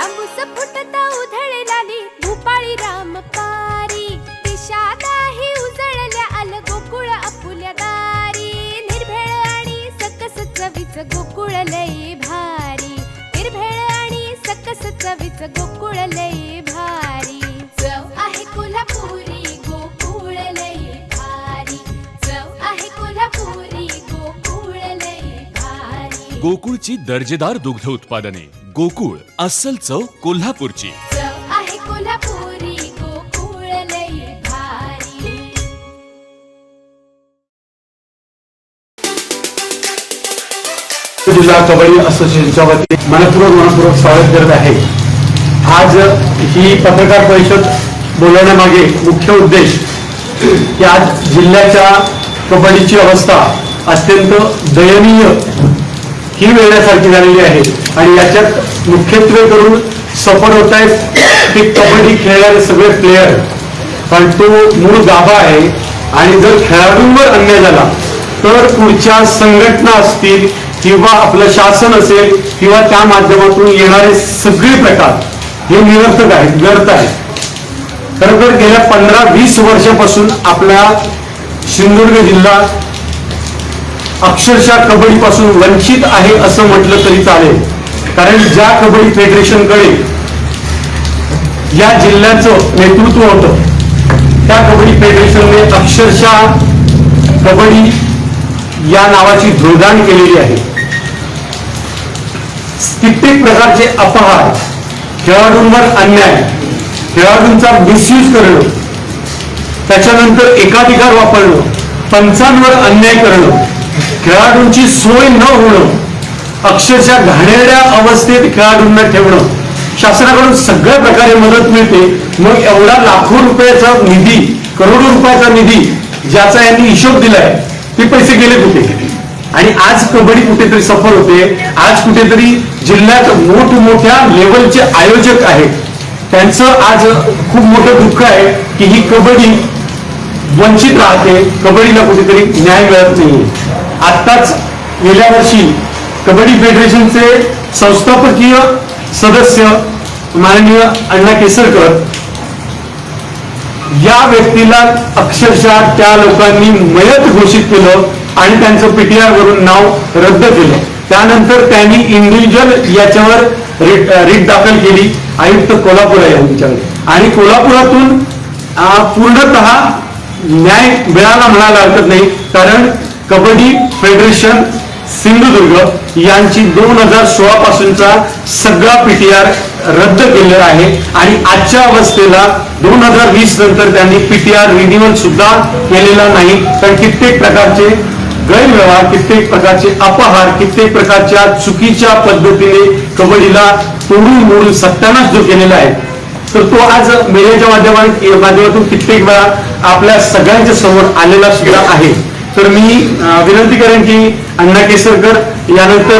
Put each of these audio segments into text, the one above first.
तांबूस फुटता उधळलाली भूपाळी राम पारी दिशा नाही उजळल्या आल गोकुळ आपुल्या दारी निर्भेळ आणि सकस चवीच गोकुळ लई भारी निर्भेळ आणि सकस चवीच गोकुळ लई भारी चव आहे कोल्हापुरी गोकुळ लई भारी चव आहे कोल्हापुरी गोकुळ लई भारी गोकुळची दर्जेदार दुग्ध उत्पादने गोकुळ अस्सल चव कोल्हापूरची चव आहे कोल्हापुरी गोकुळ लई भारी जिल्हा कबड्डी असोसिएशनच्या वतीने मनपूर्वक स्वागत करत आहे। आज ही पत्रकार परिषद बोलवण्यामागे मुख्य उद्देश की आज जिल्ह्याच्या कबड्डीची अवस्था अत्यंत दयनीय ही वेळण्यासारखी झालेली आहे आणि याच्यात मुख्यत्वे करून सफर होत आहेत की कबड्डी खेळणारे सगळे प्लेयर, पण तो मूळ गाभा आहे आणि जर खेळाडूंवर अन्याय झाला तर पुढच्या संघटना असतील किंवा आपलं शासन असेल किंवा त्या माध्यमातून येणारे सगळे प्रकार हे निरर्थक आहेत, व्यर्थ आहेत। खरं तर गेल्या 15-20 वर्षापासून आपला सिंधुदुर्ग जिल्हा अक्षरशः कबड्डीपासून वंचित आहे असं म्हटलं तरी चालेल, कारण ज्या कबड्डी फेडरेशनकडे या जिल्ह्याचं नेतृत्व होतं त्या कबड्डी फेडरेशनने अक्षरशः कबड्डी या नावाची धुळदाण केलेली आहे। कित्येक प्रकारचे अपहार, खेळाडूंवर अन्याय, खेळाडूंचा मिसयूज करणं, त्याच्यानंतर एकाधिकार वापरणं, पंचांवर अन्याय करणं, खेळाडूंची सोय न होणं, अक्षरशः घाणेरड्या अवस्थेत खेळाडूंना ठेवणं, शासनाकडून सगळ्या प्रकारे मदत मिळते, मग एवढा लाखो रुपयाचा निधी, करोडो रुपयाचा निधी ज्याचा यांनी हिशोब दिलाय ते पैसे गेले कुठे? आणि आज कबड्डी कुठेतरी सफल होते, आज कुठेतरी जिल्ह्यात मोठमोठ्या लेवलचे आयोजक आहेत त्यांचं आज खूप मोठं दुःख आहे की ही कबड्डी वंचित राहते, कबड्डीला कुठेतरी न्याय मिळत नाही। आत्ताच गेल्या वर्षी कबड्डी फेडरेशनचे संस्थापकीय सदस्य माननीय अण्णा केसरकर या व्यक्तीला अक्षरशः त्या लोकांनी मयत घोषित केलं आणि त्यांचं पीटीआर वरून नाव रद्द केलं। त्यानंतर त्यांनी इंडिव्हिज्युअल याच्यावर रिट दाखल केली आयुक्त कोल्हापूर यांच्याकडे आणि कोल्हापुरातून पूर्णतः न्याय मिळाला म्हणायला हरकत नाही, कारण कबड्डी फेडरेशन सिंधुदुर्ग यांची 2016 पासूनचा सगळा पीटीआर रद्द केलेला आहे आणि आजच्या अवस्थेला 2020 नंतर त्यांनी पीटीआर रिन्युअल सुद्धा केलेला नाही, कारण कित्येक प्रकारचे गैरव्यवहार, कित्येक प्रकारचे अपहार, कित्येक प्रकारच्या चुकीच्या पद्धतीने कबड्डीला तोडून मोडून सत्यानाश जो केलेला आहे तर तो आज मीडियाच्या माध्यमातून कित्येक वेळा आपल्या सगळ्यांच्या समोर आलेला सुद्धा आहे। तर मी विनंती करेन की अण्णा केसरकर यानंतर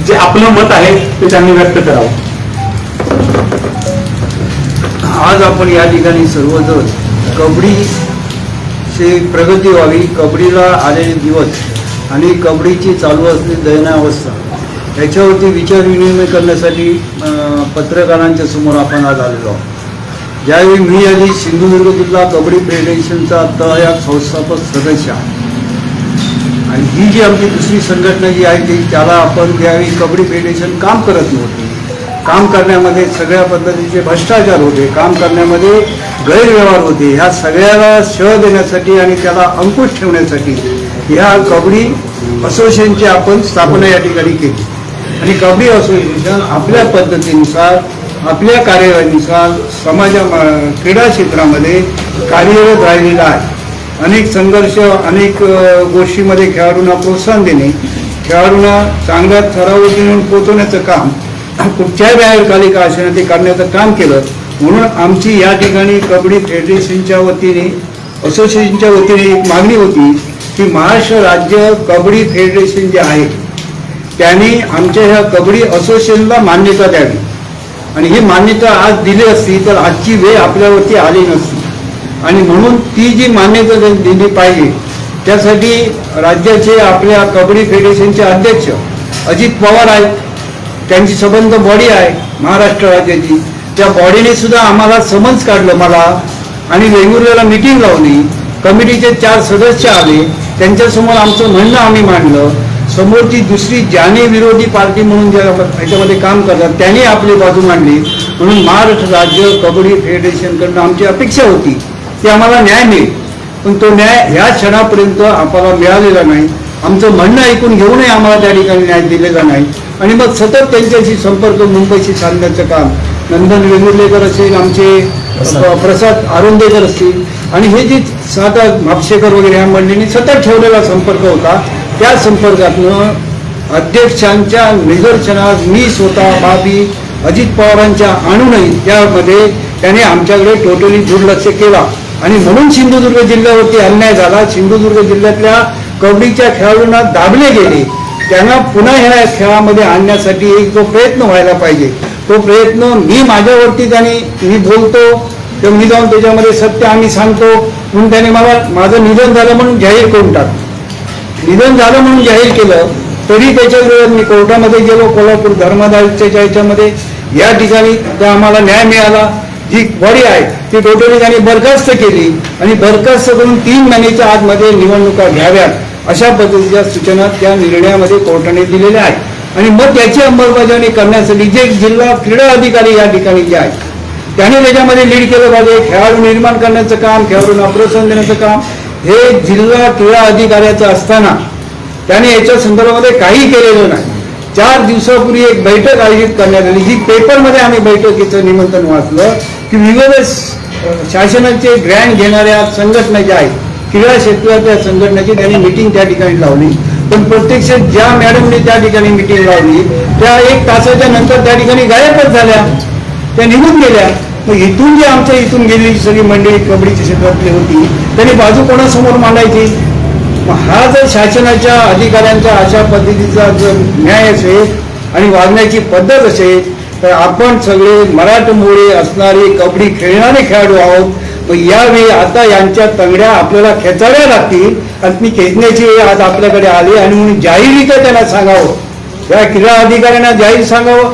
जे आपलं मत आहे ते त्यांनी व्यक्त करावं। आज आपण या ठिकाणी सर्वजण कबड्डीची प्रगती व्हावी, कबड्डीला आलेले दिवस आणि कबड्डीची चालू असलेली दयनीय याच्यावरती विचार विनिमय करण्यासाठी पत्रकारांच्या समोर आपण आज आलेलो आहोत। ज्यावेळी मी आधी सिंधुदुर्ग जिल्हा कबड्डी फेडरेशनचा या संस्थापक सदस्य आणि ही जी आमची दुसरी संघटना जी आहे ती त्याला आपण ज्यावेळी कबड्डी फेडरेशन काम करत नव्हते, काम करण्यामध्ये सगळ्या पद्धतीचे भ्रष्टाचार होते, काम करण्यामध्ये गैरव्यवहार होते, ह्या सगळ्याला शह देण्यासाठी आणि त्याला अंकुश ठेवण्यासाठी ह्या कबड्डी असोसिएशनची आपण स्थापना या ठिकाणी केली आणि कबड्डी असोसिएशन आपल्या पद्धतीनुसार आपल्या कार्यवाहीनुसार क्रीडा क्षेत्रामध्ये कार्यरत राहिलेला आहे। अनेक संघर्ष, अनेक गोष्टीमध्ये खेळाडूंना प्रोत्साहन देणे, खेळाडूंना चांगल्या थरावरती नेऊन पोहोचवण्याचं काम कुठच्याही न्यायपालिका असेल ते करण्याचं काम केलं। म्हणून आमची या ठिकाणी कबड्डी फेडरेशनच्या वतीने, असोसिएशनच्या वतीने एक मागणी होती की महाराष्ट्र राज्य कबड्डी फेडरेशन जे आहे त्यांनी आमच्या ह्या कबड्डी असोसिएशनला मान्यता द्यावी आणि ही मान्यता आज दिली असती तर आजची वेळ आपल्यावरती आली नसती आणि म्हणून ती जी मान्यता दिली पाहिजे त्यासाठी राज्याचे आपल्या कबड्डी फेडरेशनचे अध्यक्ष अजित पवार आहेत, त्यांची संबंध बॉडी आहे महाराष्ट्र राज्याची, त्या बॉडीने सुद्धा आम्हाला समन्स काढलं मला आणि वेंगुर्ल्याला मिटिंग लावली. कमिटीचे 4 सदस्य आले, त्यांच्यासमोर आमचं म्हणणं आम्ही मांडलं. समोरची दुसरी ज्याने विरोधी पार्टी म्हणून ज्या ह्याच्यामध्ये काम करतात त्यांनी आपली बाजू मांडली. म्हणून महाराष्ट्र राज्य कबड्डी फेडरेशनकडनं आमची अपेक्षा होती की आम्हाला न्याय मिळेल, पण तो न्याय ह्या क्षणापर्यंत आम्हाला मिळालेला नाही. आमचं म्हणणं ऐकून घेऊनही आम्हाला त्या ठिकाणी न्याय दिलेला नाही. आणि मग सतत त्यांच्याशी संपर्क मुंबईशी साधण्याचं काम नंदन वेंगुर्लेकर असेल, आमचे प्रसाद आरोंदेकर असतील आणि हे जे साधा म्हापशेकर वगैरे ह्या मंडळींनी सतत ठेवलेला संपर्क होता. त्या संपर्कातनं अध्यक्षांच्या निदर्शनास मी स्वतः बाबी अजित पवारांच्या आणूनही त्यामध्ये त्याने आमच्याकडे टोटली दुर्लक्ष केला आणि म्हणून सिंधुदुर्ग जिल्ह्यावरती अन्याय झाला. सिंधुदुर्ग जिल्ह्यातल्या कबड्डीच्या खेळाडूंना दाबले गेले. त्यांना पुन्हा ह्या खेळामध्ये आणण्यासाठी एक जो प्रयत्न व्हायला पाहिजे तो प्रयत्न मी माझ्यावरती मी बोलतो तर मी जाऊन त्याच्यामध्ये सत्य आम्ही सांगतो म्हणून त्याने मला माझं निधन झालं म्हणून जाहीर करून टाकलं. निधन झालं म्हणून जाहीर केलं तरी त्याच्या विरोधात मी कोर्टामध्ये गेलो. कोल्हापूर धर्मादायच्या ह्याच्यामध्ये या ठिकाणी आम्हाला न्याय मिळाला. जी बॉडी आहे ती टोटली त्यांनी बरखास्त केली आणि बरखास्त करून 3 महिन्याच्या आतमध्ये निवडणुका घ्याव्यात अशा पद्धतीच्या सूचना त्या निर्णयामध्ये कोर्टाने दिलेल्या आहेत. आणि मग त्याची अंमलबजावणी करण्यासाठी जे जिल्हा क्रीडा अधिकारी या ठिकाणी जे आहेत त्याने त्याच्यामध्ये लीड केलं पाहिजे. खेळाडू निर्माण करण्याचं काम, खेळाडूंना प्रोत्साहन देण्याचं काम हे जिल्हा क्रीडा अधिकाऱ्याचं असताना त्याने याच्या संदर्भामध्ये काही केलेलं नाही. 4 दिवसापूर्वी एक बैठक आयोजित करण्यात आली, जी पेपरमध्ये आम्ही बैठकीचं निमंत्रण वाचलं की विविध शासनाचे ग्रँट घेणाऱ्या संघटना ज्या आहेत क्रीडा क्षेत्राच्या संघटनेची त्यांनी मिटिंग त्या ठिकाणी लावली. पण प्रत्यक्षात ज्या मॅडमने त्या ठिकाणी मिटिंग लावली त्या 1 तासाच्या नंतर त्या ठिकाणी गायबच झाल्या, त्या निघून गेल्या. मग इथून जी आमच्या इथून गेलेली सगळी मंडळी कबड्डीच्या क्षेत्रातली होती त्यांनी बाजू कोणासमोर मांडायची? हा जर शासनाच्या अधिकाऱ्यांच्या अशा पद्धतीचा जर न्याय असेल आणि वागण्याची पद्धत असेल तर आपण सगळे मराठमोळे असणारे कबड्डी खेळणारे खेळाडू आहोत. मग यावेळी आता यांच्या तंगड्या आपल्याला खेचाव्या लागतील आणि ती खेचण्याची वेळ आज आपल्याकडे आली आणि म्हणून जाहीररित्या त्यांना सांगावं, या क्रीडा अधिकाऱ्यांना जाहीर सांगावं,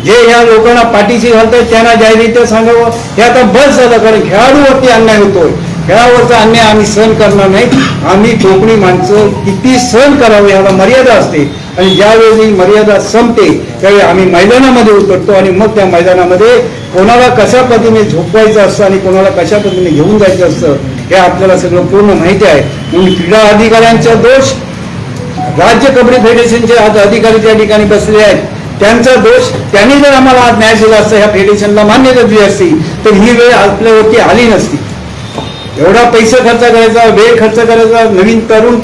जे या लोकांना पाठीशी घालतात त्यांना जाहीररित्या सांगावं. हे आता बस झालं, कारण खेळाडूवरती अन्याय होतोय. खेळावरचा अन्याय आम्ही सहन करणार नाही. आम्ही कोकणी माणसं किती सहन करावं याला मर्यादा असते आणि ज्यावेळी मर्यादा संपते त्यावेळी आम्ही मैदानामध्ये उतरतो आणि मग त्या मैदानामध्ये कोणाला कशा पद्धतीने झोपवायचं असतं आणि कोणाला कशा पद्धतीने घेऊन जायचं असतं हे आपल्याला सगळं पूर्ण माहिती आहे. म्हणून क्रीडा अधिकाऱ्यांचा दोष, राज्य कबड्डी फेडरेशनचे आज अधिकारी त्या ठिकाणी बसले आहेत त्यांचा दोष. त्यांनी जर आम्हाला आज न्याय दिला असता, ह्या फेडरेशनला मान्यता दिली असती तर ही वेळ आपल्यावरती आली नसती. एवढा पैसा खर्च करायचा, वेळ खर्च करायचा, नवीन तरुण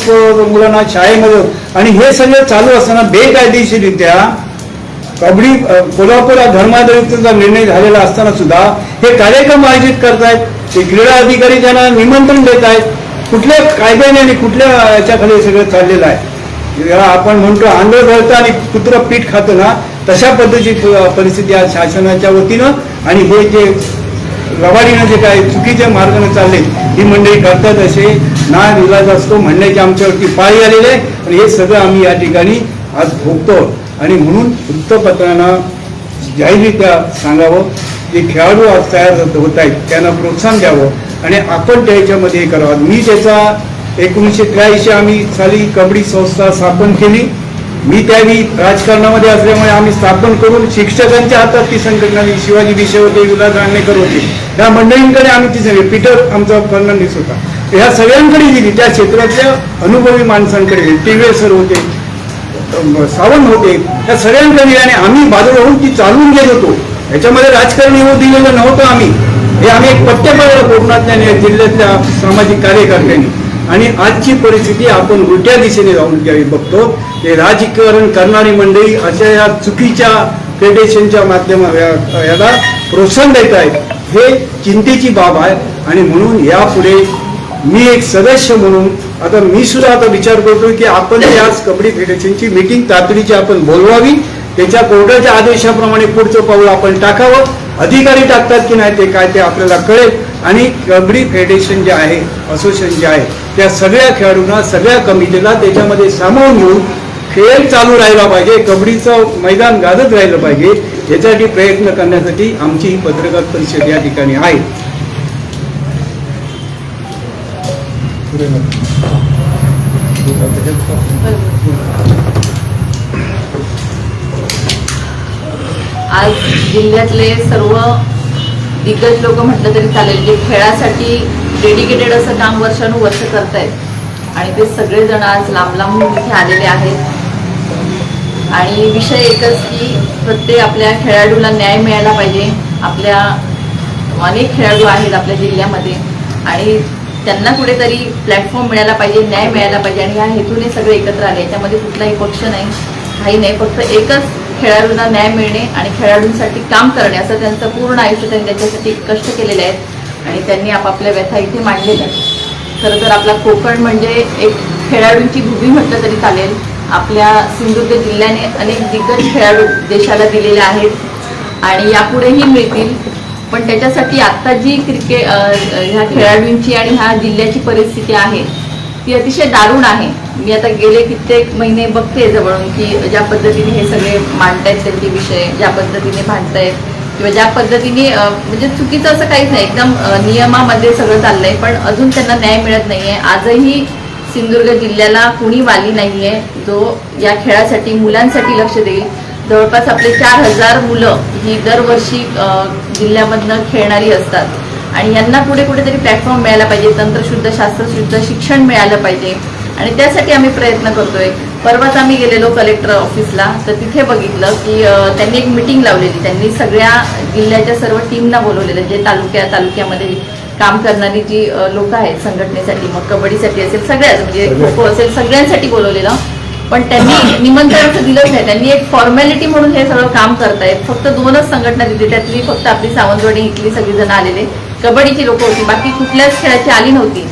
मुलांना शाळेमध्ये आणि हे सगळं चालू असताना बेकायदेशीररित्या कबड्डी कोल्हापूर धर्मादायचा निर्णय झालेला असताना सुद्धा हे कार्यक्रम आयोजित करतायत. ते क्रीडा अधिकारी त्यांना निमंत्रण देत आहेत. कुठल्या कायद्याने आणि कुठल्या याच्याखाली सगळं चाललेलं आहे? आपण म्हणतो आंधळ धरतं आणि कुत्र पीठ खातं ना, तशा पद्धतीची परिस्थिती आज शासनाच्या वतीनं आणि हे जे रवाडीनं जे काय चुकीच्या मार्गाने चालले ही मंडळी करतात असे ना इलाज असतो म्हणण्याची आमच्यावरती पाळी आलेली आहे आणि हे सगळं आम्ही या ठिकाणी आज भोगतो. आणि म्हणून वृत्तपत्रांना जाहीररित्या सांगावं जे खेळाडू आज तयार होत आहेत त्यांना प्रोत्साहन द्यावं आणि आपण त्याच्यामध्ये हे करावं. मी त्याचा 1983 आम्ही साली कबड्डी संस्था स्थापन केली. मी त्यावेळी राजकारणामध्ये असल्यामुळे आम्ही स्थापन करून शिक्षकांच्या हातात ती संघटना, शिवाजी विषय होते, विलास रांगणेकर होते, त्या मंडळींकडे आम्ही ती सगळी, पीटर आमचा फर्नांडिस होता, ह्या सगळ्यांकडे दिली. त्या क्षेत्रातल्या अनुभवी माणसांकडे टिवे सर होते, सावंत होते, त्या सगळ्यांकडे आणि आम्ही बाजूला होऊन ती चालवून घेत होतो. याच्यामध्ये राजकारण येऊ दिलेलं नव्हतं आम्ही. हे आम्ही एक पट्टे पाडलं कोकणातल्या जिल्ह्यातल्या सामाजिक कार्यकर्त्यांनी. आणि आजची परिस्थिती आपण उलट्या दिशेने जाऊन बघतो. हे राजकारण करणारी मंडळी अशा या चुकीच्या फेडरेशनच्या माध्यमात याला प्रोत्साहन देत आहेत. हे चिंतेची बाब आहे आणि म्हणून यापुढे मी एक सदस्य म्हणून आता मी सुद्धा आता विचार करतोय की आपण याच कबड्डी फेडरेशनची मीटिंग तातडीची आपण बोलवावी. त्याच्या कोर्टाच्या आदेशाप्रमाणे पुढचं पाऊल आपण टाकावं. अधिकारी टाकतात की नाही ते काय ते आपल्याला कळेल. आणि कबड्डी फेडरेशन जे आहे, असोसिएशन जे आहे, त्या सगळ्या खेळाडूंना, सगळ्या कमिटीला त्याच्यामध्ये सामावून घेऊन खेळ चालू राहिला पाहिजे, कबड्डीचं मैदान गाजत राहिलं पाहिजे, यासाठी प्रयत्न करण्यासाठी आमची ही पत्रकार परिषद या ठिकाणी आहे. आज जिल्ह्यातले सर्व दिग्गज लोक म्हटलं तरी चालेल, जे खेळासाठी डेडिकेटेड असं काम वर्षानुवर्ष करतायत आणि ते सगळेजण आज लांब लांबून इथे आलेले आहेत. आणि विषय एकच की प्रत्येक आपल्या खेळाडूला न्याय मिळायला पाहिजे. आपल्या अनेक खेळाडू आहेत आपल्या जिल्ह्यामध्ये आणि त्यांना कुठेतरी प्लॅटफॉर्म मिळायला पाहिजे, न्याय मिळायला पाहिजे आणि ह्या हेतूने सगळे एकत्र आले. याच्यामध्ये कुठलाही पक्ष नाही, काही नाही, फक्त एकच खेळाडूंना न्याय मिळणे आणि खेळाडूंसाठी काम करणे असं त्यांचं पूर्ण आयुष्य त्यांनी त्याच्यासाठी कष्ट केलेले आहेत आणि त्यांनी आपापल्या व्यथा इथे मांडलेल्या आहेत. खरं तर आपला कोकण म्हणजे एक खेळाडूंची भूमी म्हटलं तरी चालेल. आपल्या सिंधुदुर्ग जिल्ह्याने अनेक दिग्गज खेळाडू देशाला दिलेले आहेत आणि यापुढेही मिळतील. पण त्याच्यासाठी आत्ता जी ह्या खेळाडूंची आणि ह्या जिल्ह्याची परिस्थिती आहे ती अतिशय दारुण आहे. मी आता गेले कित्येक महिने बघते जवळून की ज्या पद्धतीने हे सगळे मांडतायत त्यांचे विषय, ज्या पद्धतीने भांडतायत किंवा ज्या पद्धतीने म्हणजे चुकीचं असं काहीच नाही, एकदम नियमामध्ये सगळं चाललंय, पण अजून त्यांना न्याय मिळत नाहीये. आजही सिंधुदुर्ग जिल्ह्याला कुणी वाली नाहीये जो या खेळासाठी मुलांसाठी लक्ष देईल. जवळपास आपले 4000 मुलं ही दरवर्षी जिल्ह्यामधनं खेळणारी असतात आणि यांना पुढे कुठेतरी प्लॅटफॉर्म मिळायला पाहिजे, तंत्रशुद्ध शास्त्रशुद्ध शिक्षण मिळालं पाहिजे आणि त्यासाठी आम्ही प्रयत्न करतोय. परवाच आम्ही गेलेलो कलेक्टर ऑफिसला, तर तिथे बघितलं की त्यांनी एक मिटिंग लावलेली. त्यांनी सगळ्या जिल्ह्याच्या सर्व टीमना बोलवलेलं, जे तालुक्यामध्ये काम करणारी जी लोक आहेत संघटनेसाठी, मग कबड्डीसाठी असेल, सगळ्याच म्हणजे खो खो असेल, सगळ्यांसाठी बोलवलेलं. पण त्यांनी निमंत्रण असं दिलंच नाही. त्यांनी एक फॉर्मॅलिटी म्हणून हे सगळं काम करतायत. फक्त 2च संघटना दिली, त्यातली फक्त आपली सावंतवाडी इथली सगळीजण आलेले कबड्डीची लोक होती, बाकी कुठल्याच खेळाची आली नव्हती.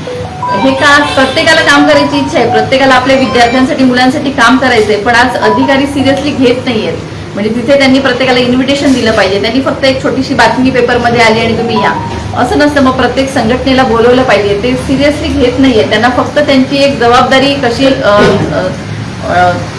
हे का प्रत्येकाला काम करायची इच्छा आहे, प्रत्येकाला आपल्या विद्यार्थ्यांसाठी मुलांसाठी काम करायचंय, पण आज अधिकारी सिरियसली घेत नाहीयेत. म्हणजे तिथे त्यांनी प्रत्येकाला इन्व्हिटेशन दिलं पाहिजे. त्यांनी फक्त एक छोटीशी बातमी पेपरमध्ये आली आणि तुम्ही या असं नसतं. मग प्रत्येक संघटनेला बोलवलं पाहिजे, ते सिरियसली घेत नाहीये. त्यांना फक्त त्यांची एक जबाबदारी कशी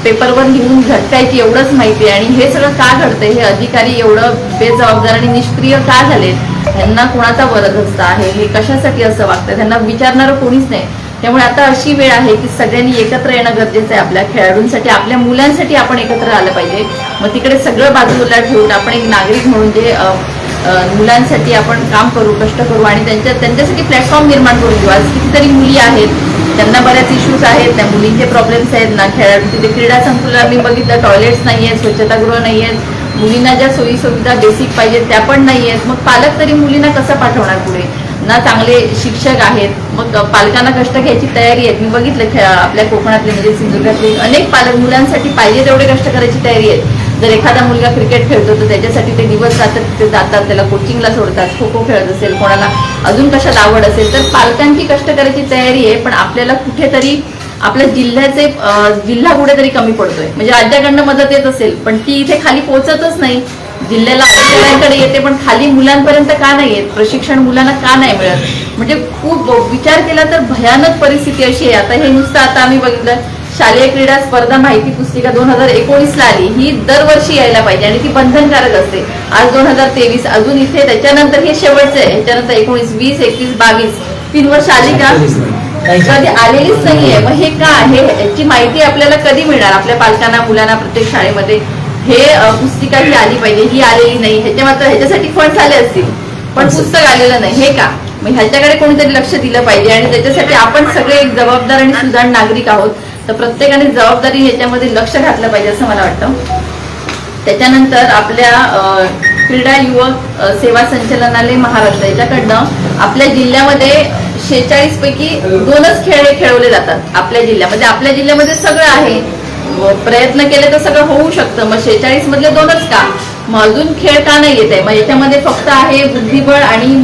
पेपरवर लिहून झटकायची एवढंच माहिती आहे. आणि हे सगळं का घडतंय, हे अधिकारी एवढं बेजबाबदार आणि निष्क्रिय का झाले, त्यांना कोणाचा वरदहस्त आहे, हे कशासाठी असं वागतं, त्यांना विचारणारं कोणीच नाही. त्यामुळे आता अशी वेळ आहे की सगळ्यांनी एकत्र येणं गरजेचं आहे. आपल्या खेळाडूंसाठी, आपल्या मुलांसाठी आपण एकत्र आलं पाहिजे. मग तिकडे सगळं बाजूला ठेवून आपण एक नागरिक म्हणून जे मुलांसाठी आपण काम करू, कष्ट करू आणि त्यांच्यासाठी प्लॅटफॉर्म निर्माण करून देऊ. आज कितीतरी मुली आहेत, त्यांना बऱ्याच इश्यूज आहेत, त्या मुलींचे प्रॉब्लेम्स आहेत ना. खेळाडू तिथे क्रीडा संकुलात मी बघितलं टॉयलेट्स नाही आहेत, स्वच्छतागृह नाही आहेत, मुलींना ज्या सोयी सुविधा बेसिक पाहिजेत त्या पण नाही आहेत. मग पालक तरी मुलींना कसं पाठवणार पुढे ना. चांगले शिक्षक आहेत, मग पालकांना कष्ट घ्यायची तयारी आहे. मी बघितलं आपल्या कोकणातले म्हणजे सिंधुदुर्गातले अनेक पालक मुलांसाठी पाहिजे तेवढे कष्ट करायची तयारी आहे. जर एखादा मुलगा क्रिकेट खेळतो तर त्याच्यासाठी ते दिवस रात्र तिथे जातात, त्याला कोचिंगला सोडतात. खो खो खेळत असेल, कोणाला अजून कशात आवड असेल, तर पालकांची कष्ट करायची तयारी आहे. पण आपल्याला कुठेतरी आपल्या जिल्हा कुठेतरी कमी पडतोय. म्हणजे राज्याकडनं मदत येत असेल पण ती इथे खाली पोहोचतच नाही. जिल्ह्याला अधिकाऱ्यांकडे येते पण खाली मुलांपर्यंत का नाही येत, प्रशिक्षण मुलांना का नाही मिळत. म्हणजे खूप विचार केला तर भयानक परिस्थिती अशी आहे. आता हे नुसतं आता आम्ही बघितलं शालेय क्रीडा स्पर्धा माहिती पुस्तिका 2019ला आली, ही दरवर्षी यायला पाहिजे आणि ती बंधनकारक असते. आज 2023, अजून इथे त्याच्यानंतर हे शेवटचं आहे. ह्याच्यानंतर 19, 20, 21, 22 3 वर्ष आली का, कधी आलेलीच नाहीये. मग हे का आहे, याची माहिती आपल्याला कधी मिळणार आपल्या पालकांना, मुलांना प्रत्येक शाळेमध्ये. हे पुस्तिका ही आली पाहिजे, ही आलेली नाही. ह्याच्यासाठी फंड आले असतील पण पुस्तक आलेलं नाही, हे का. मग ह्याच्याकडे कोणीतरी लक्ष दिलं पाहिजे आणि त्याच्यासाठी आपण सगळे एक जबाबदार आणि सुजाण नागरिक आहोत. तर प्रत्येकाने जबाबदारी ह्याच्यामध्ये लक्ष घातलं पाहिजे असं मला वाटतं. त्याच्यानंतर आपल्या क्रीडा युवक सेवा संचालनालय महाराष्ट्र याच्याकडनं आपल्या जिल्ह्यामध्ये 46 पैकी 2च खेळ हे खेळवले जातात आपल्या जिल्ह्यामध्ये. आपल्या जिल्ह्यामध्ये सगळं आहे, प्रयत्न केले तर सगळं होऊ शकतं. मग 46 मधले 2च का, मग अजून खेळ का नाही येत आहे. मग याच्यामध्ये फक्त आहे बुद्धिबळ आणि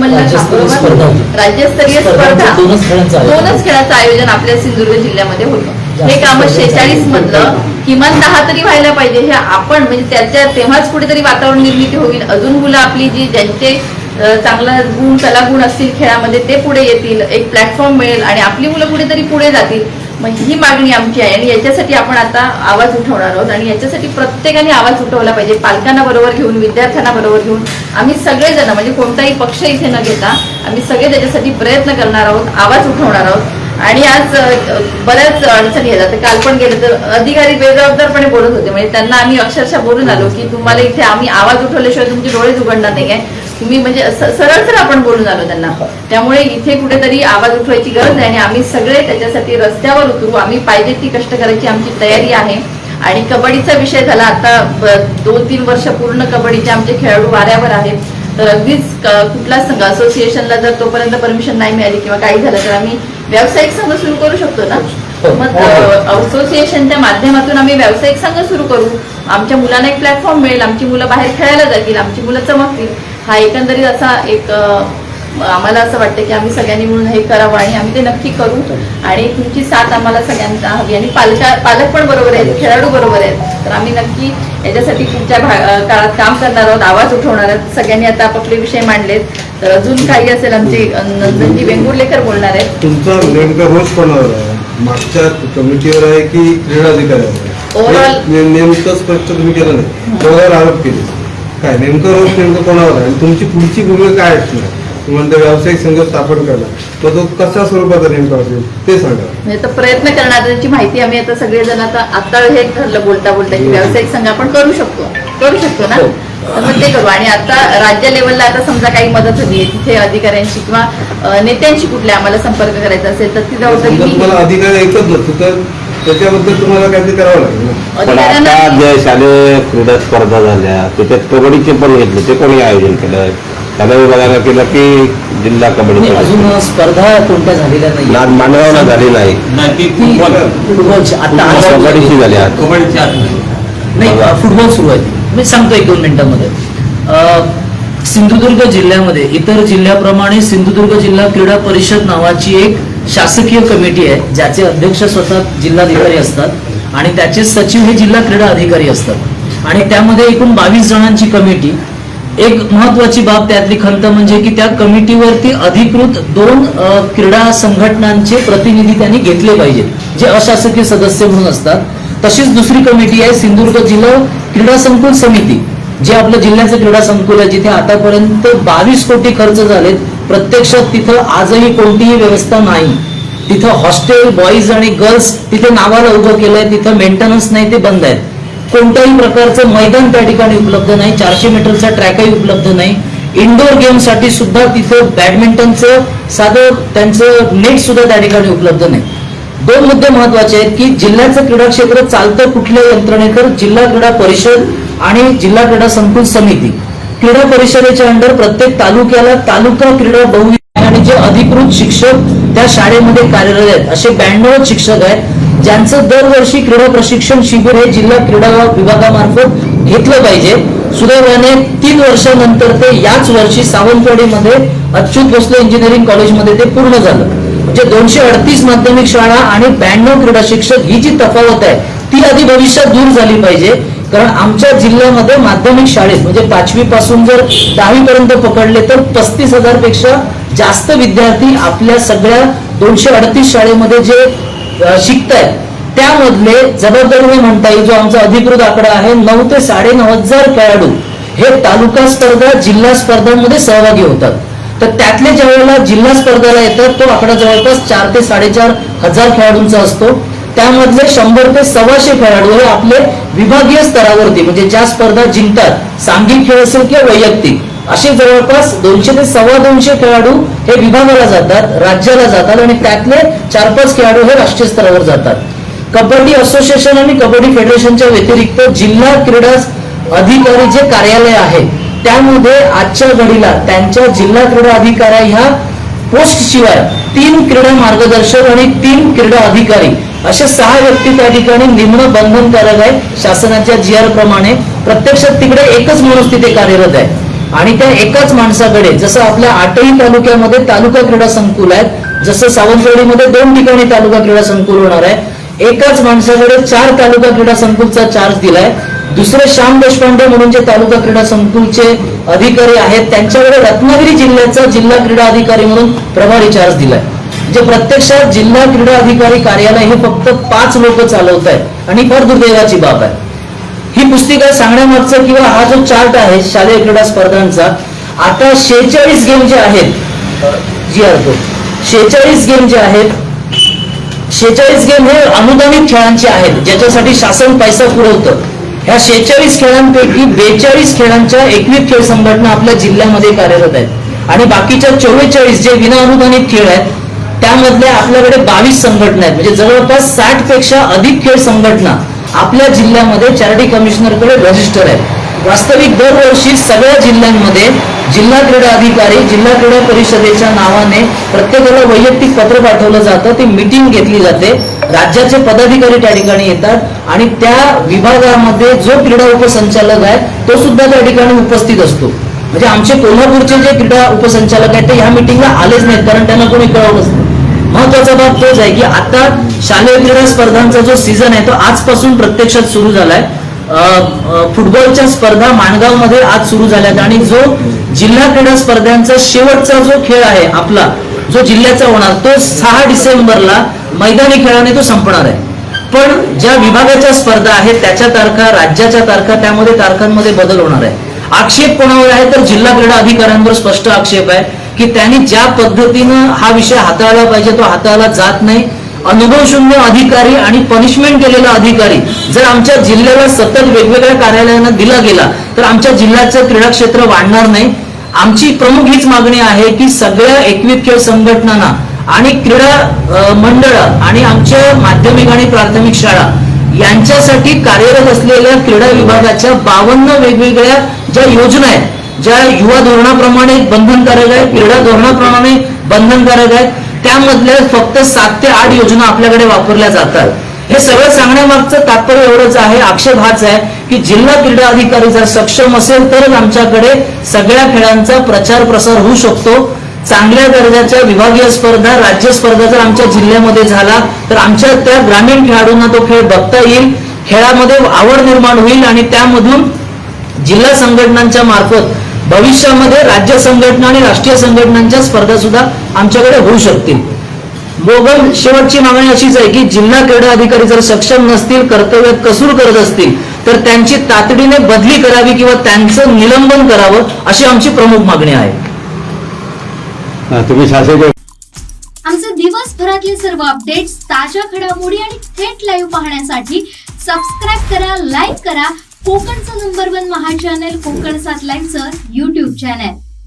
राज्यस्तरीय स्पर्धा, 2च खेळाचं आयोजन आपल्या सिंधुदुर्ग जिल्ह्यामध्ये होतं. हे काम 46 मधलं किमान 10 तरी व्हायला पाहिजे. हे आपण म्हणजे तेव्हाच कुठेतरी वातावरण निर्मिती होईल. अजून मुलं आपली जी ज्यांचे चांगला गुण कलागुण असतील खेळामध्ये ते पुढे येतील, एक प्लॅटफॉर्म मिळेल आणि आपली मुलं कुठेतरी पुढे जातील. मग ही मागणी आमची आहे आणि याच्यासाठी आपण आता आवाज उठवणार आहोत आणि याच्यासाठी प्रत्येकाने आवाज उठवला पाहिजे. पालकांना बरोबर घेऊन, विद्यार्थ्यांना बरोबर घेऊन आम्ही सगळेजण, म्हणजे कोणताही पक्ष इथे न घेता आम्ही सगळे त्याच्यासाठी प्रयत्न करणार आहोत, आवाज उठवणार आहोत. आणि आज बऱ्याच अडचणी येतात. काल पण गेले तर अधिकारी बेजबाबदारपणे बोलत होते, म्हणजे त्यांना आम्ही अक्षरशः बोलून आलो की तुम्हाला इथे आम्ही आवाज उठवल्याशिवाय तुमचे डोळेच उघडणार नाही आहे, तुम्ही म्हणजे सरळ आपण बोलून आलो त्यांना. त्यामुळे इथे कुठेतरी आवाज उठवायची गरज आहे आणि आम्ही सगळे त्याच्यासाठी रस्त्यावर उतरू. आम्ही पाहिजे ती कष्ट करायची आमची तयारी आहे. आणि कबड्डीचा विषय झाला, आता 2-3 वर्ष पूर्ण कबड्डीचे आमचे खेळाडू वाऱ्यावर आहेत. तर अगदीच कुठला संघ असोसिएशनला जर तोपर्यंत परमिशन नाही मिळाली किंवा काही झालं तर आम्ही व्यावसायिक संघ सुरू करू शकतो ना. मग असोसिएशनच्या माध्यमातून आम्ही व्यावसायिक संघ सुरू करू. आमच्या मुलांना एक प्लॅटफॉर्म मिळेल, आमची मुलं बाहेर खेळायला जातील, आमची मुलं चमकतील. हा एकंदरीत असा एक आम्हाला असं वाटतं की आम्ही सगळ्यांनी मिळून हे करावं आणि आम्ही ते नक्की करू. आणि तुमची साथ आम्हाला सगळ्यांना हवी आणि पालक पण बरोबर आहेत, खेळाडू बरोबर आहेत. तर आम्ही नक्की याच्यासाठी पुढच्या काळात काम करणार आहोत, आवाज उठवणार आहोत. सगळ्यांनी आता आपापले विषय मांडलेत. तर अजून काही असेल आमचे नंदनजी वेंगुर्लेकर बोलणार आहेत. तुमचा नेमका रोज कोणावर आहे? मागच्या कमिटीवर आहे की क्रीडा अधिकाऱ्यावर? ओव्हरऑल नेमकं स्पष्ट तुम्ही केलं नाही, दोघांवर आरोप केले. काय नेमकं रोज नेमकं कोणावर आहे आणि तुमची पुढची भूमिका काय असणार? तुम्हाला व्यावसायिक संघ स्थापन करणार, मग तो कशा स्वरूपाचा नेमका असेल ते सांगा. म्हणजे तर प्रयत्न करणार त्याची माहिती आम्ही आता सगळेजण आता हे ठरलं बोलता की व्यावसायिक संघ आपण करू शकतो ना. तर मग ते करू. आणि आता राज्य लेवलला आता समजा काही मदत हवी आहे तिथे अधिकाऱ्यांशी किंवा नेत्यांशी कुठल्या आम्हाला संपर्क करायचा असेल तर ती जबाबदारी तुम्हाला अधिकारी ऐकत नसतो तर त्याच्याबद्दल तुम्हाला काहीतरी करावं लागेल ना. पण आता जे शालेय क्रीडा स्पर्धा झाल्या त्याच्यात कबड्डीचे पण घेतले, ते कोणी आयोजन केलं? त्याला विभागानं केलं की जिल्हा कबड्डी? अजून स्पर्धा कोणत्या झालेल्या नाही, मांडगावला झाली नाही, फुटबॉलची आता कबड्डीची झाली आज. नाही, फुटबॉल सुरू आहे. मी सांगतो 1-2 मिनिटांमध्ये. सिंधुदुर्ग जिल्ह्यामध्ये इतर जिल्ह्याप्रमाणे सिंधुदुर्ग जिल्हा क्रीडा परिषद नावाची एक शासकीय कमिटी आहे, ज्याचे अध्यक्ष स्वतः जिल्हाधिकारी असतात आणि त्याचे सचिव हे जिल्हा क्रीडा अधिकारी असतात. आणि त्यामध्ये एकूण 22 जणांची कमिटी. एक महत्वाची बाब त्यातली खंत म्हणजे की त्या कमिटीवरती अधिकृत 2 क्रीडा संघटनांचे प्रतिनिधी त्यांनी घेतले पाहिजेत, जे अशासकीय सदस्य म्हणून असतात. तशीच दुसरी कमिटी आहे सिंधुदुर्ग जिल्हा क्रीडा संकुल समिती, जे आपलं जिल्ह्याचं क्रीडा संकुल आहे, जिथे आतापर्यंत 22 कोटी खर्च झालेत. प्रत्यक्षात तिथं आजही कोणतीही व्यवस्था नाही. तिथं हॉस्टेल, बॉईज आणि गर्ल्स तिथे नावाला उभं केलंय, तिथं मेंटेनन्स नाही, ते बंद आहेत. कोणत्याही प्रकारचं मैदान त्या ठिकाणी उपलब्ध नाही, 400 मीटरचा ट्रॅकही उपलब्ध नाही. इंडोर गेमसाठी सुद्धा तिथं बॅडमिंटनचं साधं त्यांचं नेट सुद्धा त्या ठिकाणी उपलब्ध नाही. 2 मुद्दे महत्वाचे आहेत की जिल्ह्याचं क्रीडा क्षेत्र चालतं कुठल्या यंत्रणेकर? जिल्हा क्रीडा परिषद आणि जिल्हा क्रीडा संकुल समिती. क्रीडा परिषदेच्या अंडर प्रत्येक तालुक्याला तालुका क्रीडा बहुविभाग आणि जे अधिकृत शिक्षक त्या शाळेमध्ये कार्यरत आहेत असे 92 शिक्षक आहेत, ज्यांचं दरवर्षी क्रीडा प्रशिक्षण शिबिर हे जिल्हा क्रीडा विभागामार्फत घेतलं पाहिजे. सुदैवाने 3 वर्षानंतर ते याच वर्षी सावंतवाडीमध्ये अच्युत भोसले इंजिनिअरिंग कॉलेजमध्ये ते पूर्ण झालं. म्हणजे 238 माध्यमिक शाळा आणि 92 क्रीडा शिक्षक ही जी तफावत आहे ती आधी भविष्यात दूर झाली पाहिजे. कारण आमच्या जिल्ह्यामध्ये माध्यमिक शाळेत म्हणजे 5वी पासून जर 10वी पर्यंत पकडले तर 35,000 पेक्षा जास्त विद्यार्थी आपल्या सगळ्या 238 शाळेमध्ये जे शिकतायत त्यामधले जबाबदारीने म्हणता येईल जो आमचा अधिकृत आकडा आहे 9 ते 9,500 खेळाडू हे तालुका स्पर्धा, जिल्हा स्पर्धांमध्ये सहभागी होतात. तर त्यातले ज्या वेळेला जिल्हा स्पर्धेला येतात तो आकडा जवळपास 4 ते 4,500 खेळाडूंचा असतो. त्यामधले 100 ते 125 खेळाडू हे आपले विभागीय स्तरावरती म्हणजे ज्या स्पर्धा जिंकतात, सांघिक खेळ असेल किंवा वैयक्तिक, असे जवळपास 200 ते 225 खेळाडू हे विभागाला जातात, राज्याला जातात आणि त्यातले 4-5 खेळाडू हे राष्ट्रीय स्तरावर जातात. कबड्डी असोसिएशन आणि कबड्डी फेडरेशनच्या व्यतिरिक्त जिल्हा क्रीडा अधिकारी जे कार्यालय आहे त्यामध्ये आजच्या घडीला त्यांच्या जिल्हा क्रीडा अधिकारी ह्या पोस्ट शिवाय 3 क्रीडा मार्गदर्शक आणि 3 क्रीडा अधिकारी असे 6 व्यक्ती त्या ठिकाणी नेमणं बंधनकारक आहे शासनाच्या GR प्रमाणे. प्रत्यक्षात तिकडे एकच माणूस तिथे कार्यरत आहे आणि त्या एकाच माणसाकडे जसं आपल्या 8ही तालुक्यामध्ये तालुका क्रीडा संकुल आहेत, जसं सावंतवाडीमध्ये 2 ठिकाणी तालुका क्रीडा संकुल होणार आहे, एकाच माणसाकडे 4 तालुका क्रीडा संकुलचा चार्ज दिलाय. दुसरे श्याम देशपांडे म्हणून जे तालुका क्रीडा संकुलचे अधिकारी आहेत त्यांच्याकडे रत्नागिरी जिल्ह्याचा जिल्हा क्रीडा अधिकारी म्हणून प्रभारी चार्ज दिलाय. म्हणजे प्रत्यक्षात जिल्हा क्रीडा अधिकारी कार्यालय हे फक्त 5 लोक चालवत आहेत आणि फार दुर्दैवाची बाब आहे. ही पुस्तिका सांगण्यामागचं किंवा हा जो चार्ट आहे शालेय क्रीडा स्पर्धांचा, आता 46 गेम जे आहेत, जी अर्थ 46 गेम जे आहेत, 46 गेम हे अनुदानित खेळांचे आहेत ज्याच्यासाठी शासन पैसा पुरवतं. ह्या 46 खेळांपैकी 42 खेळांच्या 21 खेळ संघटना आपल्या जिल्ह्यामध्ये कार्यरत आहेत आणि बाकीच्या 44 जे विना अनुदानित खेळ आहेत त्यामधल्या आपल्याकडे 22 संघटना आहेत. म्हणजे जवळपास 60 पेक्षा अधिक खेळ संघटना आपल्या जिल्ह्यामध्ये चॅरिटी कमिशनरकडे रजिस्टर आहेत. वास्तविक दरवर्षी सगळ्या जिल्ह्यांमध्ये जिल्हा क्रीडा अधिकारी, जिल्हा क्रीडा परिषदेच्या नावाने प्रत्येकाला वैयक्तिक पत्र पाठवलं जातं, ती मीटिंग घेतली जाते, राज्याचे पदाधिकारी त्या ठिकाणी येतात आणि त्या विभागामध्ये जो क्रीडा उपसंचालक आहे तो सुद्धा त्या ठिकाणी उपस्थित असतो. म्हणजे आमचे कोल्हापूरचे जे क्रीडा उपसंचालक आहेत ते ह्या मीटिंगला आलेच नाहीत कारण त्यांना कोणी कळवलंच नाही. महत्वाचा बाब तोच आहे की आता शालेय क्रीडा स्पर्धांचा जो सीझन आहे तो आजपासून प्रत्यक्षात सुरू झालाय. फुटबॉलच्या स्पर्धा माणगावमध्ये आज सुरू झाल्यात आणि जो जिल्हा क्रीडा स्पर्धांचा शेवटचा जो खेळ आहे आपला, जो जिल्ह्याचा होणार, तो 6 डिसेंबरला मैदानी खेळाने तो संपणार आहे. पण ज्या विभागाच्या स्पर्धा आहेत त्याच्या तारखा, राज्याच्या तारखा, त्यामध्ये तारखांमध्ये बदल होणार आहे. आक्षेप कोणावर आहे तर जिल्हा क्रीडा अधिकाऱ्यांवर स्पष्ट आक्षेप आहे की त्यांनी ज्या पद्धतीनं हा विषय हाताळला पाहिजे तो हाताळला जात नाही. अनुभवशून्य अधिकारी आणि पनिशमेंट केलेला अधिकारी जर आमच्या जिल्ह्याला सतत वेगवेगळ्या कार्यालयांना दिला गेला तर आमच्या जिल्ह्याचं क्रीडा क्षेत्र वाढणार नाही. आमची प्रमुख हीच मागणी आहे की सगळ्या 21 खेळ संघटनांना आणि क्रीडा मंडळ आणि आमच्या माध्यमिक आणि प्राथमिक शाळा यांच्यासाठी कार्यरत असलेल्या क्रीडा विभागाच्या 52 वेगवेगळ्या ज्या योजना आहेत, ज्या युवा धोरणाप्रमाणे बंधनकारक आहेत, क्रीडा धोरणाप्रमाणे बंधनकारक आहेत, त्यामधल्या फक्त 7 ते 8 योजना आपल्याकडे वापरल्या जातात. हे सगळं सांगण्यामागचं तात्पर्य एवढंच आहे, आक्षेप हाच आहे की जिल्हा क्रीडा अधिकारी जर सक्षम असेल तरच आमच्याकडे सगळ्या खेळांचा प्रचार प्रसार होऊ शकतो. चांगल्या दर्जाच्या विभागीय स्पर्धा, राज्य स्पर्धा जर आमच्या जिल्ह्यामध्ये झाला तर आमच्या त्या ग्रामीण खेळाडूंना तो खेळ बघता येईल, खेळामध्ये आवड निर्माण होईल आणि त्यामधून जिल्हा संघटनांच्या मार्फत भविष्यामध्ये राज्य संघटना आणि राष्ट्रीय संघटनांच्या स्पर्धा सुद्धा आमच्याकडे होऊ शकतील. मोगल शेवटची मागणी अशीच आहे की जिल्हा क्रीडा अधिकारी जर सक्षम नसतील, कर्तव्यात कसूर करत असतील तर त्यांची तातडीने बदली करावी किंवा त्यांचं निलंबन करावं अशी आमची प्रमुख मागणी आहे. तुम्ही शासकीय आमचे दिवसभरातले सर्व अपडेट्स, ताज्या घडामोडी आणि थेट लाईव्ह पाहण्यासाठी सबस्क्राईब करा, लाईक करा कोकणचं नंबर 1 महा चॅनल कोकण 7 लाईव्हचं YouTube चॅनल.